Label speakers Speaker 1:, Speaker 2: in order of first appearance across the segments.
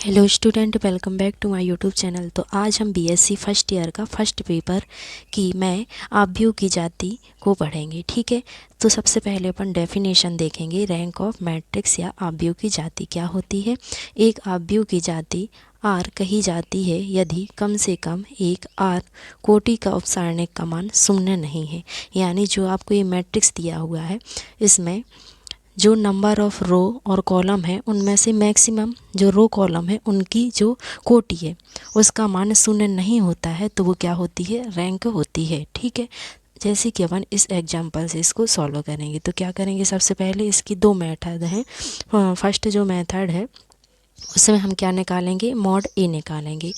Speaker 1: Hello student, welcome back to my YouTube channel. तो आज हम बीएससी फर्स्ट ईयर का फर्स्ट पेपर की मैं आव्यूह की जाति को पढ़ेंगे। ठीक है, तो सबसे पहले अपन डेफिनेशन देखेंगे। रैंक ऑफ मैट्रिक्स या आव्यूह की जाति क्या होती है। एक आव्यूह की जाति आर कही जाती है यदि कम से कम एक आर कोटि का उपसारणिक का मान शून्य नहीं है। यानी जो आपको ये मैट्रिक्स दिया हुआ है, इसमें जो नंबर ऑफ रो और कॉलम है उनमें से मैक्सिमम जो रो कॉलम है उनकी जो कोटि है उसका मान शून्य नहीं होता है, तो वो क्या होती है, रैंक होती है। ठीक है, जैसे कि अपन इस एग्जाम्पल से इसको सॉल्व करेंगे। तो क्या करेंगे, सबसे पहले इसकी दो मेथड हैं। फर्स्ट जो मेथड है उसमें हम क्या निकालेंगे, मॉड ए निकालेंगे।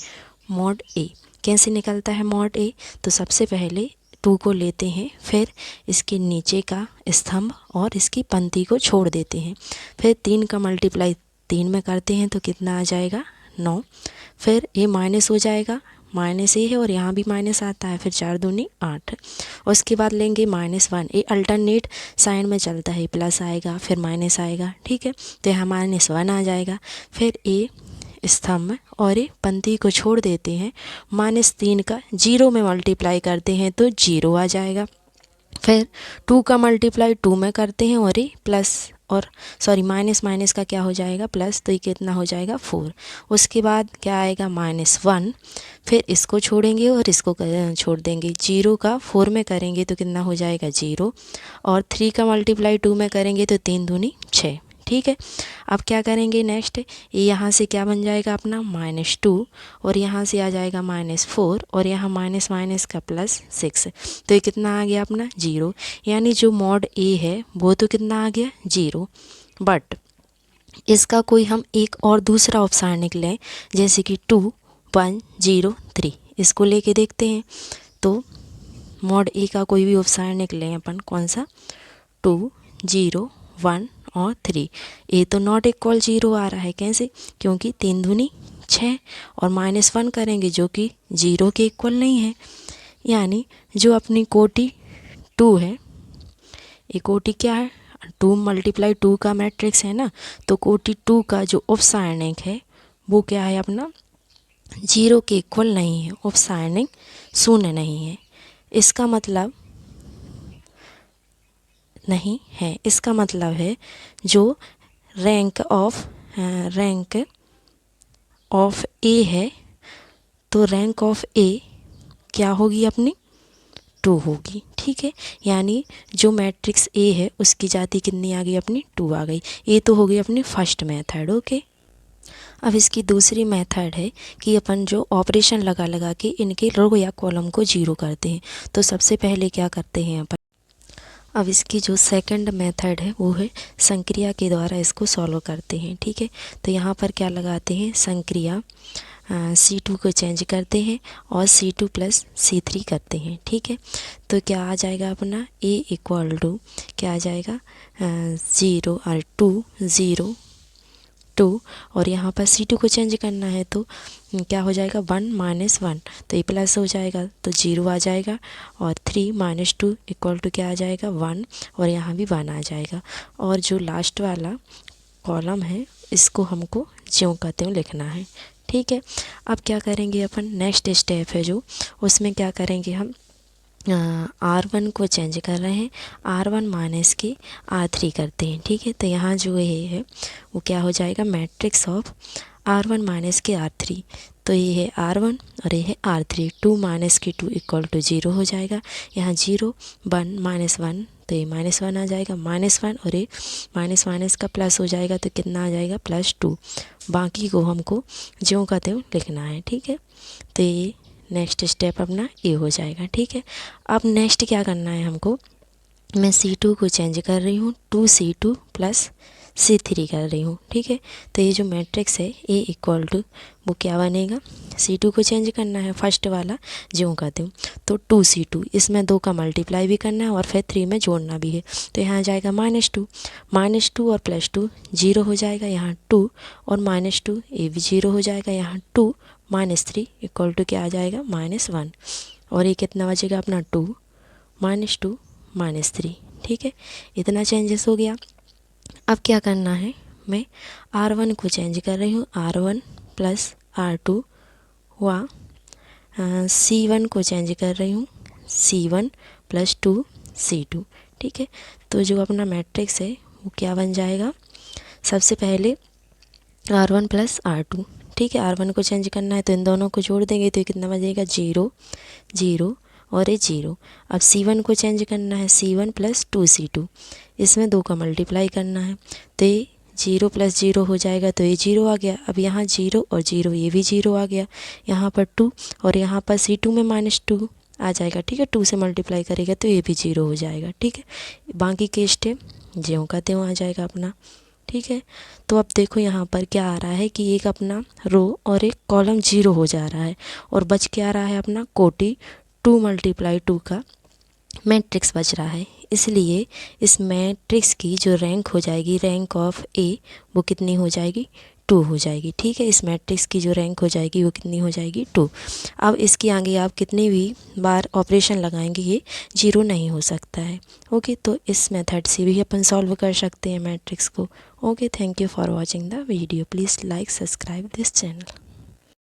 Speaker 1: मॉड ए कैसे निकलता है मॉड ए, तो सबसे पहले 2 को लेते हैं, फिर इसके नीचे का स्तंभ और इसकी पंक्ति को छोड़ देते हैं, फिर 3 का मल्टीप्लाई 3 में करते हैं तो कितना आ जाएगा 9। फिर ये माइनस हो जाएगा, माइनस ए है और यहाँ भी माइनस आता है, फिर 4 दूनी 8। उसके बाद लेंगे -1, ये अल्टरनेट साइन में चलता है, प्लस आएगा फिर माइनस आएगा। ठीक है, तो यहाँ -1 आ जाएगा। फिर ए स्तंभ और ये पंक्ति को छोड़ देते हैं, -3 का 0 में मल्टीप्लाई करते हैं तो 0 आ जाएगा। फिर 2 का मल्टीप्लाई 2 में करते हैं और ये प्लस और सॉरी माइनस माइनस का क्या हो जाएगा प्लस, तो ये कितना हो जाएगा 4। उसके बाद क्या आएगा -1, फिर इसको छोड़ेंगे और इसको छोड़ देंगे। 0 का 4 में करेंगे तो कितना हो जाएगा 0, और 3 का मल्टीप्लाई 2 में करेंगे तो 3 दूनी 6। ठीक है, अब क्या करेंगे नेक्स्ट, ये यहाँ से क्या बन जाएगा अपना -2, और यहाँ से आ जाएगा -4, और यहाँ माइनस माइनस का +6, तो ये कितना आ गया अपना 0। यानी जो मॉड ए है वो तो कितना आ गया 0, बट इसका कोई हम एक और दूसरा उपसारणिक लें, जैसे कि 2 1 0 3, इसको लेके देखते हैं। तो मॉड ए का कोई भी उपसारणिक लें अपन, कौन सा, 2 0 1 और 3। ए तो नॉट इक्वल 0 आ रहा है, कैसे, क्योंकि 3 दूनी 6 और -1 करेंगे जो कि 0 के इक्वल नहीं है। यानी जो अपनी कोटि 2 है, ये कोटि क्या है, 2 × 2 का मैट्रिक्स है ना, तो कोटि 2 का जो उपसारणिक है वो क्या है अपना 0 के इक्वल नहीं है, उपसारणिक शून्य नहीं है। इसका मतलब नहीं है, इसका मतलब है जो रैंक ऑफ ए है, तो रैंक ऑफ ए क्या होगी अपनी 2 होगी। ठीक है, यानी जो मैट्रिक्स ए है उसकी जाति कितनी आ गई अपनी 2 आ गई। ये तो हो गई अपनी फर्स्ट मेथड। ओके, अब इसकी दूसरी मेथड है कि अपन जो ऑपरेशन लगा लगा के इनके रो या कॉलम को 0 करते हैं। तो सबसे पहले क्या करते हैं अपन, अब इसकी जो सेकंड मेथड है वो है संक्रिया के द्वारा इसको सॉल्व करते हैं। ठीक है, तो यहाँ पर क्या लगाते हैं, संक्रिया C2 को चेंज करते हैं और C2 + C3 करते हैं। ठीक है, तो क्या आ जाएगा अपना A = क्या आ जाएगा 0 और 2 0 2, और यहाँ पर C2 को चेंज करना है तो क्या हो जाएगा 1 - 1, तो ये प्लस हो जाएगा तो 0 आ जाएगा, और 3 - 2 = क्या आ जाएगा 1, और यहाँ भी 1 आ जाएगा। और जो लास्ट वाला कॉलम है इसको हमको ज्यों का त्यों लिखना है। ठीक है, अब क्या करेंगे अपन, नेक्स्ट स्टेप है जो, उसमें क्या करेंगे हम, R1 को चेंज कर रहे हैं, R1 - के R3 करते हैं। ठीक है, तो यहाँ जो ये है वो क्या हो जाएगा, मैट्रिक्स ऑफ R1 - के R3। तो ये है R1 और ये है R3, 2 - के 2 = 0 हो जाएगा। यहाँ 0 1 -1, तो ये -1 आ जाएगा, -1 और ये माइनस माइनस का प्लस हो जाएगा तो कितना आ जाएगा +2। बाकी को हमको ज्यों का त्यों लिखना है। ठीक है, तो ये नेक्स्ट स्टेप अपना ये हो जाएगा। ठीक है, अब नेक्स्ट क्या करना है हमको, मैं C2 को चेंज कर रही हूँ, 2C2 + C3 कर रही हूँ। ठीक है, तो ये जो मैट्रिक्स है A = वो क्या बनेगा, C2 को चेंज करना है फर्स्ट वाला ज्यों का त्यों, तो 2C2, इसमें 2 का मल्टीप्लाई भी करना है और फिर 3 में जोड़ना भी है, तो यहाँ आ जाएगा -2 और +2 0 हो जाएगा, यहाँ 2 और -2 ये भी 0 हो जाएगा, यहाँ 2 -3 = क्या आ जाएगा -1, और ये कितना बचेगा अपना 2 -2 -3। ठीक है, इतना चेंजेस हो गया। अब क्या करना है, मैं R1 को चेंज कर रही हूँ, R1 प्लस R2 हुआ। C1 को चेंज कर रही हूँ, C1 प्लस 2 C2। ठीक है, तो जो अपना मैट्रिक्स है वो क्या बन जाएगा, सबसे पहले R1 प्लस R2। ठीक है, R1 को चेंज करना है तो इन दोनों को जोड़ देंगे तो ये कितना बचेगा, 0 0 और ये 0। अब C1 को चेंज करना है, C1 प्लस 2 C2। इसमें 2 का मल्टीप्लाई करना है तो ये 0 प्लस 0 हो जाएगा तो ये 0 आ गया। अब यहाँ 0 और 0, ये भी 0 आ गया। यहाँ पर 2 और यहाँ पर C2 में -2 आ जाएगा। ठीक है, 2 से मल्टीप्लाई करेगा तो ये भी 0 हो जाएगा। ठीक है, बाकी के स्टेप ज्यों का त्यों आ जाएगा अपना। ठीक है, तो अब देखो यहाँ पर क्या आ रहा है कि एक अपना रो और एक कॉलम 0 हो जा रहा है और बच क्या रहा है अपना कोटि 2 × 2 का मैट्रिक्स बच रहा है। इसलिए इस मैट्रिक्स की जो रैंक हो जाएगी, रैंक ऑफ ए, वो कितनी हो जाएगी, 2 हो जाएगी। ठीक है, इस मैट्रिक्स की जो रैंक हो जाएगी वो कितनी हो जाएगी, 2। अब इसके आगे आप कितनी भी बार ऑपरेशन लगाएंगे ये 0 नहीं हो सकता है। ओके, तो इस मेथड से भी अपन सॉल्व कर सकते हैं मैट्रिक्स को। Okay, thank you for watching the video. Please like subscribe this channel.